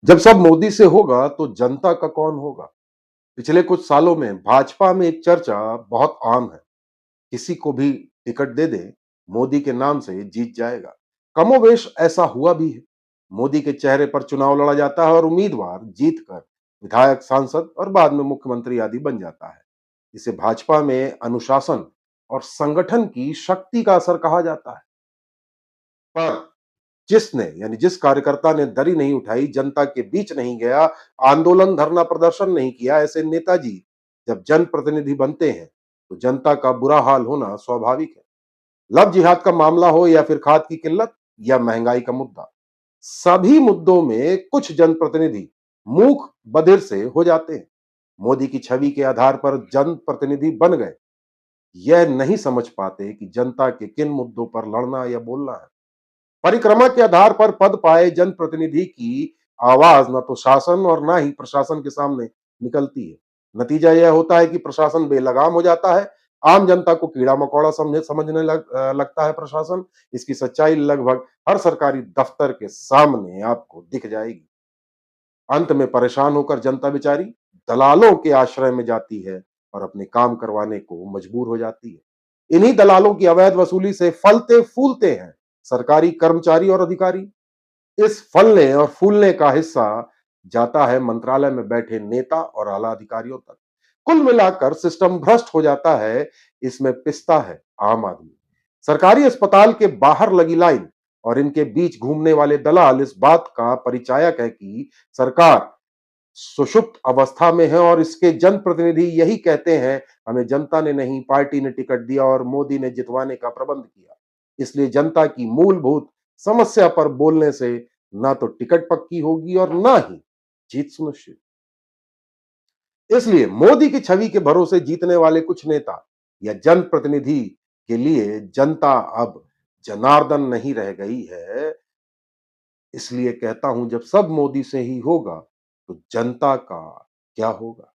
जब सब मोदी से होगा तो जनता का कौन होगा? पिछले कुछ सालों में भाजपा में एक चर्चा बहुत आम है। किसी को भी टिकट दे दे, मोदी के नाम से जीत जाएगा। कमोवेश ऐसा हुआ भी है। मोदी के चेहरे पर चुनाव लड़ा जाता है और उम्मीदवार जीत कर विधायक, सांसद और बाद में मुख्यमंत्री आदि बन जाता है। इसे भाजपा में अनुशासन और संगठन की शक्ति का असर कहा जाता है। पर जिस कार्यकर्ता ने दरी नहीं उठाई, जनता के बीच नहीं गया, आंदोलन, धरना प्रदर्शन नहीं किया, ऐसे नेताजी जब जनप्रतिनिधि बनते हैं, तो जनता का बुरा हाल होना स्वाभाविक है। लव जिहाद का मामला हो या फिर खाद की किल्लत या महंगाई का मुद्दा, सभी मुद्दों में कुछ जनप्रतिनिधि मूक बधिर से हो जाते हैं। मोदी की छवि के आधार पर जनप्रतिनिधि बन गए, यह नहीं समझ पाते कि जनता के किन मुद्दों पर लड़ना या बोलना है। परिक्रमा के आधार पर पद पाए जनप्रतिनिधि की आवाज न तो शासन और ना ही प्रशासन के सामने निकलती है। नतीजा यह होता है कि प्रशासन बेलगाम हो जाता है। आम जनता को कीड़ा मकोड़ा समझने लगता है प्रशासन। इसकी सच्चाई लगभग हर सरकारी दफ्तर के सामने आपको दिख जाएगी। अंत में परेशान होकर जनता बेचारी दलालों के आश्रय में जाती है और अपने काम करवाने को मजबूर हो जाती है। इन्हीं दलालों की अवैध वसूली से फलते फूलते हैं सरकारी कर्मचारी और अधिकारी। इस फलने और फूलने का हिस्सा जाता है मंत्रालय में बैठे नेता और आला अधिकारियों तक। कुल मिलाकर सिस्टम भ्रष्ट हो जाता है। इसमें पिसता है आम आदमी। सरकारी अस्पताल के बाहर लगी लाइन और इनके बीच घूमने वाले दलाल इस बात का परिचायक है कि सरकार सुषुप्त अवस्था में है और इसके जनप्रतिनिधि यही कहते हैं, हमें जनता ने नहीं, पार्टी ने टिकट दिया और मोदी ने जितवाने का प्रबंध किया। इसलिए जनता की मूलभूत समस्या पर बोलने से ना तो टिकट पक्की होगी और ना ही जीत सुनिश्चित। इसलिए मोदी की छवि के भरोसे जीतने वाले कुछ नेता या जनप्रतिनिधि के लिए जनता अब जनार्दन नहीं रह गई है। इसलिए कहता हूं, जब सब मोदी से ही होगा तो जनता का क्या होगा?